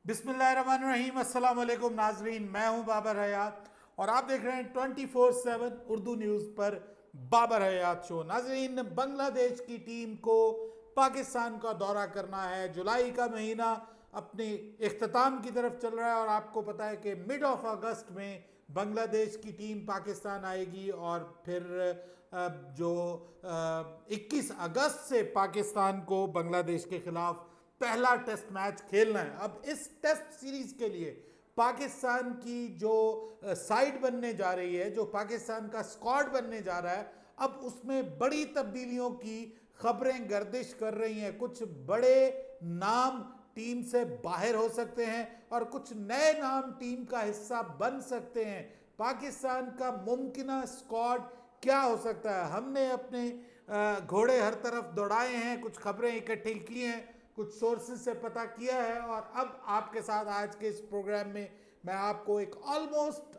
बिस्मिल्लाहिर्रहमानिर्रहीम, अस्सलाम वालेकुम नाजरीन। मैं हूं बाबर हयात और आप देख रहे हैं 24/7 उर्दू न्यूज़ पर बाबर हयात शो। नाजरीन, बांग्लादेश की टीम को पाकिस्तान का दौरा करना है। जुलाई का महीना अपने इख्तिताम की तरफ चल रहा है और आपको पता है कि मिड ऑफ अगस्त में बांग्लादेश की टीम पाकिस्तान आएगी और फिर जो 21 अगस्त से पाकिस्तान को बांग्लादेश के खिलाफ पहला टेस्ट मैच खेलना है। अब इस टेस्ट सीरीज के लिए पाकिस्तान की जो साइड बनने जा रही है, जो पाकिस्तान का स्क्वाड बनने जा रहा है, अब उसमें बड़ी तब्दीलियों की खबरें गर्दिश कर रही हैं। कुछ बड़े नाम टीम से बाहर हो सकते हैं और कुछ नए नाम टीम का हिस्सा बन सकते हैं। पाकिस्तान का मुमकिना स्क्वाड क्या हो सकता है? हमने अपने घोड़े हर तरफ दौड़ाए हैं, कुछ खबरें इकट्ठी की हैं, कुछ सोर्सेज से पता किया है और अब आपके साथ आज के इस प्रोग्राम में मैं आपको एक ऑलमोस्ट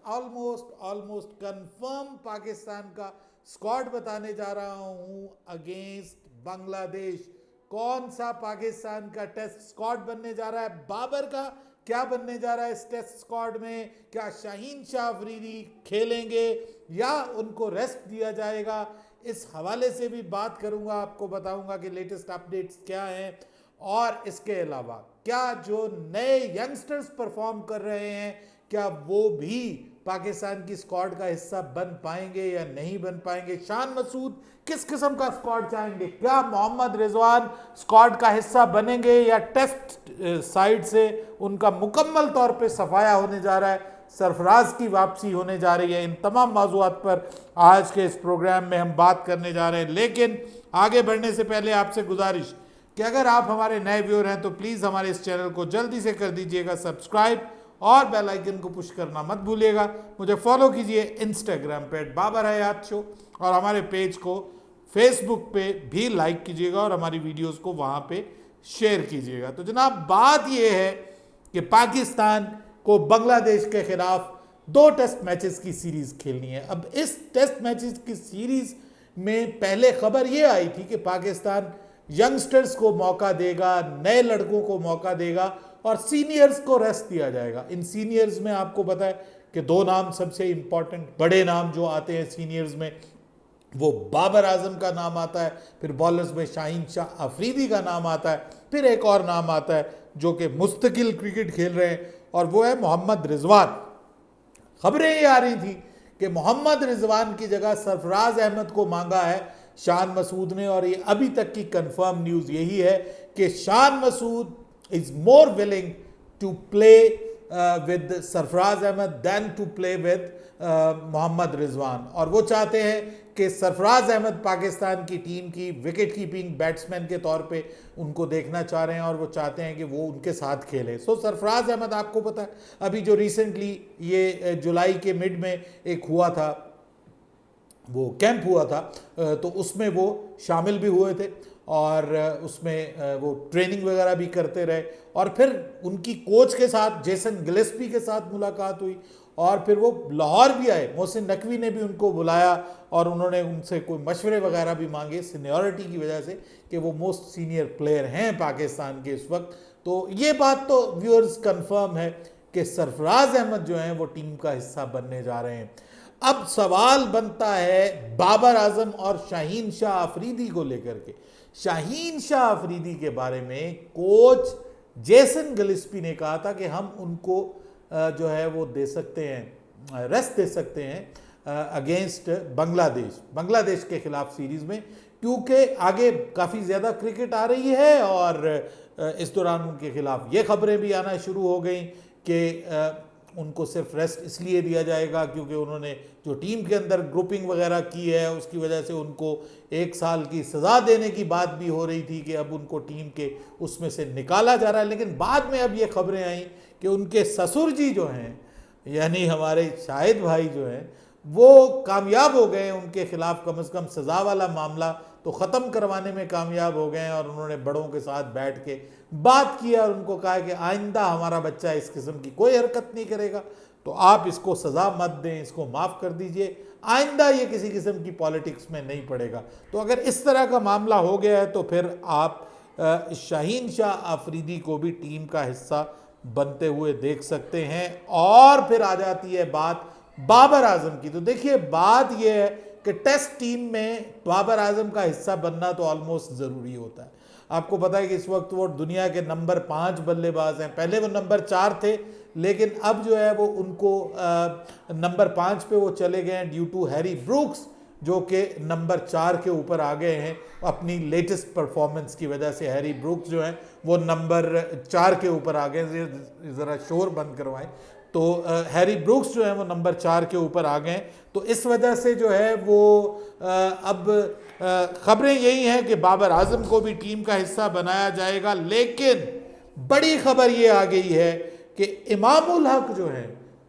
कंफर्म पाकिस्तान का स्क्वाड बताने जा रहा हूं अगेंस्ट बांग्लादेश। कौन सा पाकिस्तान का टेस्ट स्क्वाड बनने जा रहा है, बाबर का क्या बनने जा रहा है इस टेस्ट स्क्वाड में? क्या शाहीन शाह अफरीदी खेलेंगे या उनको रेस्ट दिया जाएगा? इस हवाले से भी बात करूंगा, आपको बताऊंगा कि लेटेस्ट अपडेट्स क्या हैं और इसके अलावा क्या जो नए यंगस्टर्स परफॉर्म कर रहे हैं क्या वो भी पाकिस्तान की स्क्वाड का हिस्सा बन पाएंगे या नहीं बन पाएंगे? शान मसूद किस किस्म का स्क्वाड चाहेंगे? क्या मोहम्मद रिजवान स्क्वाड का हिस्सा बनेंगे या टेस्ट साइड से उनका मुकम्मल तौर पे सफाया होने जा रहा है? सरफराज की वापसी होने जा रही है। इन तमाम मौज़ूआत पर आज के इस प्रोग्राम में हम बात करने जा रहे हैं। लेकिन आगे बढ़ने से पहले आपसे गुजारिश कि अगर आप हमारे नए व्यूअर हैं तो प्लीज़ हमारे इस चैनल को जल्दी से कर दीजिएगा सब्सक्राइब और बेल आइकन को पुश करना मत भूलिएगा। मुझे फॉलो कीजिए इंस्टाग्राम पे बाबर हयात शो और हमारे पेज को फेसबुक पे भी लाइक कीजिएगा और हमारी वीडियोस को वहाँ पे शेयर कीजिएगा। तो जनाब, बात यह है कि पाकिस्तान को बांग्लादेश के खिलाफ 2 टेस्ट मैचेस की सीरीज खेलनी है। अब इस टेस्ट मैचेस की सीरीज में पहले खबर यह आई थी कि पाकिस्तान यंगस्टर्स को मौका देगा, नए लड़कों को मौका देगा और सीनियर्स को रेस्ट दिया जाएगा। इन सीनियर्स में आपको पता है कि 2 नाम सबसे इंपॉर्टेंट बड़े नाम जो आते हैं सीनियर्स में, वो बाबर आजम का नाम आता है, फिर बॉलर्स में शाहीन शाह अफरीदी का नाम आता है, फिर एक और नाम आता है जो कि मुस्तकिल क्रिकेट खेल रहे हैं और वो है मोहम्मद रिजवान। खबरें ये आ रही थी कि मोहम्मद रिजवान की जगह सरफराज अहमद को मांगा है शान मसूद ने और ये अभी तक की कंफर्म न्यूज़ यही है कि Shan Masood is more willing to play with Sarfaraz Ahmed than to play with Mohammad Rizwan. और वो चाहते हैं कि सरफराज अहमद पाकिस्तान की टीम की विकेट कीपिंग बैट्समैन के तौर पे उनको देखना चाह रहे हैं और वो चाहते हैं कि वो उनके साथ खेले। सो सरफराज अहमद, आपको पता है अभी जो रिसेंटली ये जुलाई के मिड में एक हुआ था, वो कैंप हुआ था, तो उसमें वो शामिल भी हुए थे और उसमें वो ट्रेनिंग वगैरह भी करते रहे और फिर उनकी कोच के साथ जेसन गिलेस्पी के साथ मुलाकात हुई और फिर वो लाहौर भी आए। मोहसिन नकवी ने भी उनको बुलाया और उन्होंने उनसे कोई मशवरे वगैरह भी मांगे सीनियरिटी की वजह से कि वो मोस्ट सीनियर प्लेयर हैं पाकिस्तान के इस वक्त। तो ये बात तो व्यूअर्स कंफर्म है कि सरफराज अहमद जो हैं वो टीम का हिस्सा बनने जा रहे हैं। अब सवाल बनता है बाबर आजम और शाहीन शाह अफरीदी को लेकर के। शाहीन शाह अफरीदी के बारे में कोच जेसन गिलेस्पी ने कहा था कि हम उनको जो है वो दे सकते हैं, रेस्ट दे सकते हैं अगेंस्ट बांग्लादेश के खिलाफ सीरीज में, क्योंकि आगे काफ़ी ज़्यादा क्रिकेट आ रही है और इस दौरान उनके खिलाफ ये खबरें भी आना शुरू हो गई कि उनको सिर्फ रेस्ट इसलिए दिया जाएगा क्योंकि उन्होंने जो टीम के अंदर ग्रुपिंग वगैरह की है उसकी वजह से उनको 1 साल की सज़ा देने की बात भी हो रही थी कि अब उनको टीम के उसमें से निकाला जा रहा है। लेकिन बाद में अब ये खबरें आई कि उनके ससुर जी जो हैं, यानी हमारे शाहिद भाई जो हैं, वो कामयाब हो गए। उनके खिलाफ कम से कम सज़ा वाला मामला तो ख़त्म करवाने में कामयाब हो गए और उन्होंने बड़ों के साथ बैठ के बात किया और उनको कहा कि आइंदा हमारा बच्चा इस किस्म की कोई हरकत नहीं करेगा, तो आप इसको सज़ा मत दें, इसको माफ़ कर दीजिए, आइंदा ये किसी किस्म की पॉलिटिक्स में नहीं पड़ेगा। तो अगर इस तरह का मामला हो गया है तो फिर आप शाहीन शाह अफरीदी को भी टीम का हिस्सा बनते हुए देख सकते हैं। और फिर आ जाती है बात बाबर आजम की। तो देखिए बात यह है कि टेस्ट टीम में बाबर आजम का हिस्सा बनना तो ऑलमोस्ट ज़रूरी होता है। आपको पता है कि इस वक्त वो दुनिया के नंबर 5 बल्लेबाज हैं। पहले वो नंबर 4 थे, लेकिन अब जो है वो उनको नंबर 5 पे वो चले गए हैं ड्यू टू हैरी ब्रूक्स, जो कि नंबर 4 के ऊपर आ गए हैं अपनी लेटेस्ट परफॉर्मेंस की वजह से। हैरी ब्रूक्स जो है वो नंबर 4 के ऊपर आ गए। ज़रा शोर बंद करवाएं। तो हैरी ब्रूक्स जो है वो नंबर 4 के ऊपर आ गए। तो इस वजह से जो है वो अब खबरें यही हैं कि बाबर आजम को भी टीम का हिस्सा बनाया जाएगा। लेकिन बड़ी खबर ये आ गई है कि इमामुल हक जो है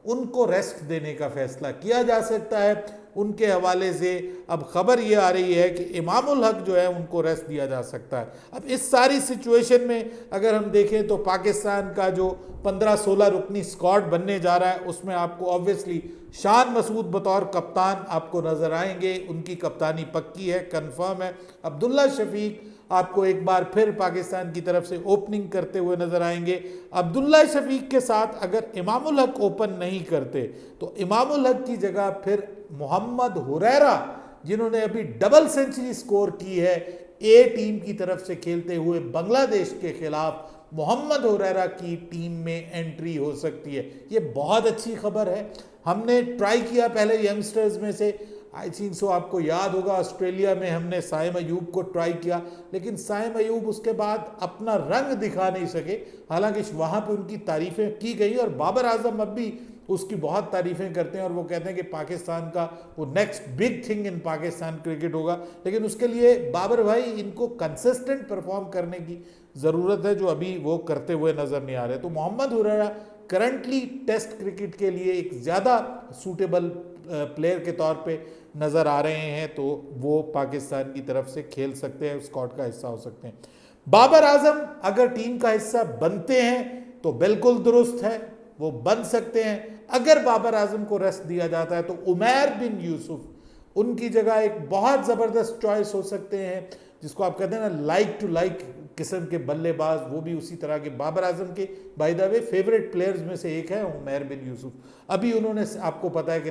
उनको रेस्ट देने का फैसला किया जा सकता है। उनके हवाले से अब खबर ये आ रही है कि इमामुल हक जो है उनको रेस्ट दिया जा सकता है। अब इस सारी सिचुएशन में अगर हम देखें तो पाकिस्तान का जो 15-16 रुकनी स्क्वाड बनने जा रहा है उसमें आपको ऑब्वियसली शान मसूद बतौर कप्तान आपको नज़र आएंगे। उनकी कप्तानी पक्की है, कंफर्म है। अब्दुल्ला शफीक आपको एक बार फिर पाकिस्तान की तरफ से ओपनिंग करते हुए नजर आएंगे। अब्दुल्ला शफीक के साथ अगर इमामुल हक ओपन नहीं करते तो इमामुल हक की जगह फिर मोहम्मद हुरैरा, जिन्होंने अभी डबल सेंचुरी स्कोर की है ए टीम की तरफ से खेलते हुए बांग्लादेश के खिलाफ, मोहम्मद हुरैरा की टीम में एंट्री हो सकती है। ये बहुत अच्छी खबर है। हमने ट्राई किया पहले यंगस्टर्स में से, आई थिंक सो आपको याद होगा ऑस्ट्रेलिया में हमने साइम अयूब को ट्राई किया, लेकिन साइम अयूब उसके बाद अपना रंग दिखा नहीं सके। हालांकि वहाँ पे उनकी तारीफ़ें की गई और बाबर आजम अब भी उसकी बहुत तारीफ़ें करते हैं और वो कहते हैं कि पाकिस्तान का वो next big thing in Pakistan cricket होगा। लेकिन उसके लिए बाबर भाई इनको कंसिस्टेंट परफॉर्म करने की ज़रूरत है, जो अभी वो करते हुए नज़र नहीं आ रहे। तो Mohammad Huraira currently test cricket के लिए एक ज़्यादा सूटेबल प्लेयर के तौर पे नज़र आ रहे हैं, तो वो पाकिस्तान की तरफ से खेल सकते हैं, स्क्वाड का हिस्सा हो सकते हैं। बाबर आजम अगर टीम का हिस्सा बनते हैं तो बिल्कुल दुरुस्त है, वो बन सकते हैं। अगर बाबर आजम को रेस्ट दिया जाता है तो उमैर बिन यूसुफ उनकी जगह एक बहुत ज़बरदस्त चॉइस हो सकते हैं, जिसको आप कहते हैं ना लाइक टू लाइक किस्म के बल्लेबाज, वो भी उसी तरह के। बाबर आजम के by the way favourite players में से एक है उमैर बिन यूसुफ। अभी उन्होंने आपको पता है कि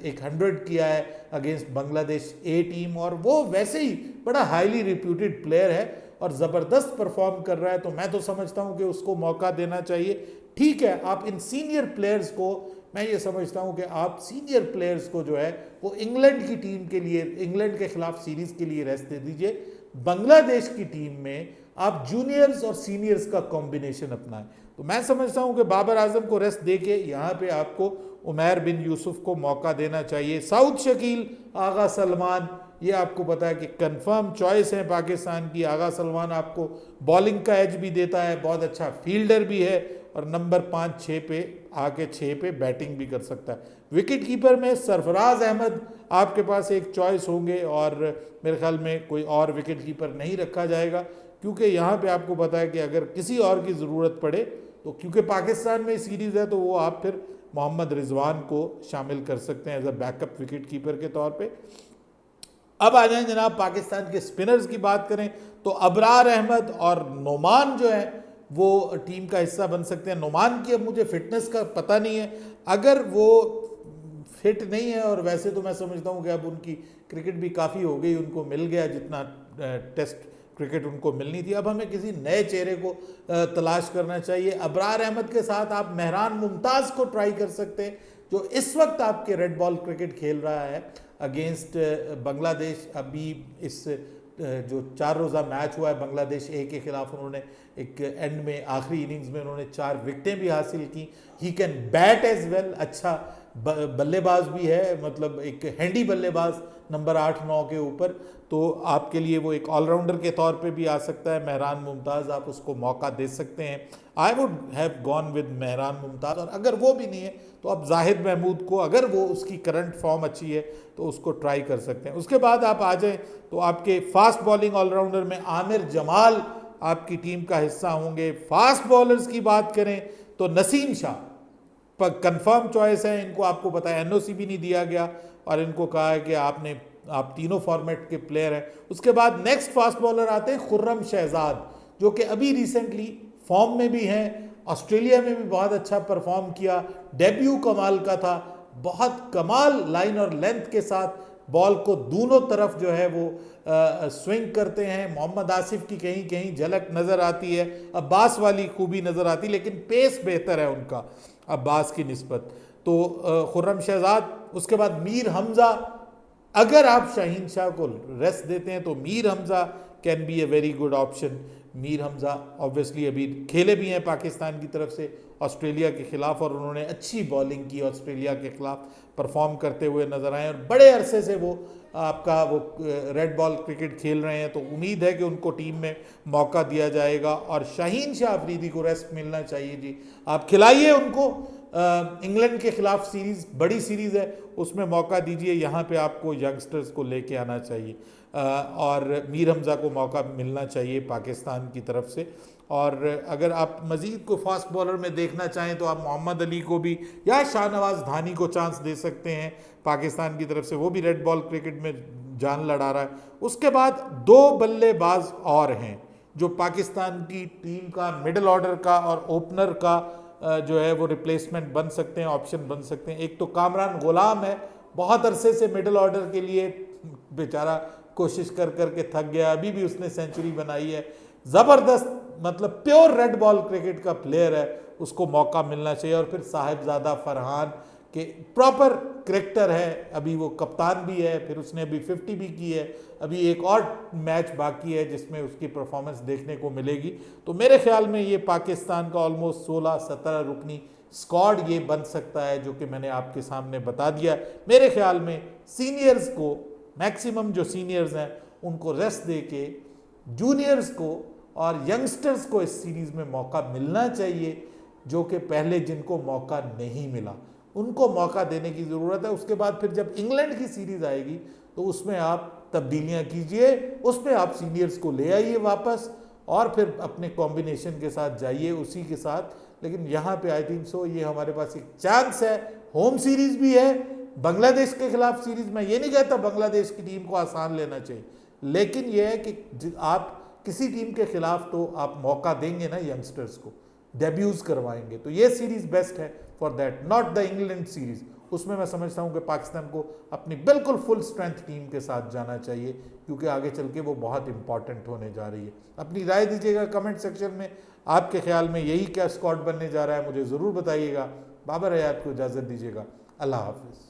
एक 100 किया है अगेंस्ट बांग्लादेश ए टीम, और वो वैसे ही बड़ा हाईली रिप्यूटेड प्लेयर है और ज़बरदस्त परफॉर्म कर रहा है। तो मैं तो समझता हूँ कि उसको मौका देना चाहिए। ठीक है, आप इन सीनियर प्लेयर्स को, मैं ये समझता हूँ कि आप सीनियर प्लेयर्स को जो है वो इंग्लैंड की टीम के लिए, इंग्लैंड के खिलाफ सीरीज़ के लिए रेस्ट दे दीजिए। बांग्लादेश की टीम में आप जूनियर्स और सीनियर्स का कॉम्बिनेशन अपनाएं। तो मैं समझता हूं कि बाबर आजम को रेस्ट देके यहां पे आपको उमैर बिन यूसुफ को मौका देना चाहिए। साउथ शकील, आगा सलमान, ये आपको पता है कि कंफर्म चॉइस है पाकिस्तान की। आगा सलमान आपको बॉलिंग का एज भी देता है, बहुत अच्छा फील्डर भी है और नंबर 5-6 पे आके 6 पे बैटिंग भी कर सकता है। विकेट कीपर में सरफराज अहमद आपके पास एक चॉइस होंगे और मेरे ख्याल में कोई और विकेट कीपर नहीं रखा जाएगा, क्योंकि यहाँ पे आपको पता है कि अगर किसी और की ज़रूरत पड़े तो क्योंकि पाकिस्तान में सीरीज़ है तो वो आप फिर मोहम्मद रिजवान को शामिल कर सकते हैं as a backup wicket keeper के तौर पे। अब आ जाएं जनाब पाकिस्तान के स्पिनर्स की बात करें तो अबरार अहमद और नोमान जो है वो टीम का हिस्सा बन सकते हैं। नोमान की अब मुझे फिटनेस का पता नहीं है, अगर वो फिट नहीं है, और वैसे तो मैं समझता हूँ कि अब उनकी क्रिकेट भी काफ़ी हो गई, उनको मिल गया जितना टेस्ट क्रिकेट उनको मिलनी थी। अब हमें किसी नए चेहरे को तलाश करना चाहिए। अबरार अहमद के साथ आप मेहरान मुमताज़ को ट्राई कर सकते हैं, जो इस वक्त आपके रेड बॉल क्रिकेट खेल रहा है अगेंस्ट बांग्लादेश। अभी इस जो 4 रोज़ा मैच हुआ है बांग्लादेश ए के खिलाफ, उन्होंने एक एंड में आखिरी इनिंग्स में उन्होंने 4 विकेटें भी हासिल की। He can bat as well, अच्छा बल्लेबाज भी है, मतलब एक हैंडी बल्लेबाज नंबर 8-9 के ऊपर। तो आपके लिए वो एक ऑलराउंडर के तौर पे भी आ सकता है मेहरान मुमताज़, आप उसको मौका दे सकते हैं। I would have gone with Mehran Mumtaz, और अगर वो भी नहीं है तो आप जाहिद महमूद को, अगर वो उसकी करंट फॉर्म अच्छी है तो उसको ट्राई कर सकते हैं। उसके बाद आप आ जाएँ तो आपके फास्ट बॉलिंग ऑलराउंडर में आमिर जमाल आपकी टीम का हिस्सा होंगे। फास्ट बॉलर्स की बात करें तो नसीम शाह कंफर्म चॉइस है, इनको आपको पता है एनओसी भी नहीं दिया गया और इनको कहा है कि आप तीनों फॉर्मेट के प्लेयर हैं। उसके बाद नेक्स्ट फास्ट बॉलर आते हैं खुर्रम शहजाद, जो कि अभी रिसेंटली फॉर्म में भी हैं ऑस्ट्रेलिया में भी बहुत अच्छा परफॉर्म किया, डेब्यू कमाल का था, बहुत कमाल लाइन और लेंथ के साथ बॉल को दोनों तरफ जो है वो स्विंग करते हैं। मोहम्मद आसिफ की कहीं कहीं झलक नज़र आती है, अब्बास वाली खूबी नज़र आती है, लेकिन पेस बेहतर है उनका अब्बास की निस्बत। तो खुर्रम शहजाद, उसके बाद मीर हमज़ा। अगर आप शाहीन शाह को रेस्ट देते हैं तो Mir Hamza can be a very good option. Mir Hamza obviously अभी खेले भी हैं पाकिस्तान की तरफ से ऑस्ट्रेलिया के ख़िलाफ़, और उन्होंने अच्छी बॉलिंग की ऑस्ट्रेलिया के ख़िलाफ़, परफॉर्म करते हुए नज़र आए, और बड़े अरसे से वो आपका वो रेड बॉल क्रिकेट खेल रहे हैं। तो उम्मीद है कि उनको टीम में मौका दिया जाएगा, और शाहीन शाह अफरीदी को रेस्ट मिलना चाहिए जी। आप खिलाइए उनको, इंग्लैंड के खिलाफ सीरीज़ बड़ी सीरीज़ है, उसमें मौका दीजिए। यहाँ पे आपको यंगस्टर्स को लेके आना चाहिए, और मीर हमज़ा को मौका मिलना चाहिए पाकिस्तान की तरफ से। और अगर आप मज़ीद को फास्ट बॉलर में देखना चाहें तो आप मोहम्मद अली को भी या शाहनवाज धानी को चांस दे सकते हैं पाकिस्तान की तरफ से, वो भी रेड बॉल क्रिकेट में जान लड़ा रहा है। उसके बाद दो बल्लेबाज और हैं जो पाकिस्तान की टीम का मिडिल ऑर्डर का और ओपनर का जो है वो रिप्लेसमेंट बन सकते हैं, ऑप्शन बन सकते हैं। एक तो कामरान गुलाम है, बहुत अरसे से मिडिल ऑर्डर के लिए बेचारा कोशिश कर करके थक गया, अभी भी उसने सेंचुरी बनाई है। ज़बरदस्त, मतलब प्योर रेड बॉल क्रिकेट का प्लेयर है, उसको मौका मिलना चाहिए। और फिर साहिबजादा फरहान के प्रॉपर क्रिकेटर है, अभी वो कप्तान भी है, फिर उसने अभी 50 भी की है, अभी एक और मैच बाकी है जिसमें उसकी परफॉर्मेंस देखने को मिलेगी। तो मेरे ख्याल में ये पाकिस्तान का ऑलमोस्ट 16-17 रुकनी स्क्वाड ये बन सकता है, जो कि मैंने आपके सामने बता दिया। मेरे ख्याल में सीनियर्स को, मैक्सिमम जो सीनियर्स हैं उनको रेस्ट दे के जूनियर्स को और यंगस्टर्स को इस सीरीज़ में मौका मिलना चाहिए, जो कि पहले जिनको मौका नहीं मिला उनको मौका देने की ज़रूरत है। उसके बाद फिर जब इंग्लैंड की सीरीज़ आएगी तो उसमें आप तब्दीलियां कीजिए, उसमें आप सीनियर्स को ले आइए वापस, और फिर अपने कॉम्बिनेशन के साथ जाइए उसी के साथ। लेकिन यहाँ पे आई थिंक सो ये हमारे पास एक चांस है, होम सीरीज़ भी है बांग्लादेश के खिलाफ सीरीज़। मैं ये नहीं कहता बांग्लादेश की टीम को आसान लेना चाहिए, लेकिन यह है कि आप किसी टीम के खिलाफ तो आप मौका देंगे ना, यंगस्टर्स को डेब्यूज करवाएंगे, तो ये सीरीज़ बेस्ट है for that, not the England series. उसमें मैं समझता हूँ कि पाकिस्तान को अपनी बिल्कुल फुल स्ट्रेंथ टीम के साथ जाना चाहिए, क्योंकि आगे चल के वो बहुत इंपॉर्टेंट होने जा रही है। अपनी राय दीजिएगा कमेंट सेक्शन में, आपके ख्याल में यही क्या स्क्वाड बनने जा रहा है, मुझे ज़रूर बताइएगा। बाबर हयात को इजाज़त दीजिएगा, अल्लाह हाफिज़।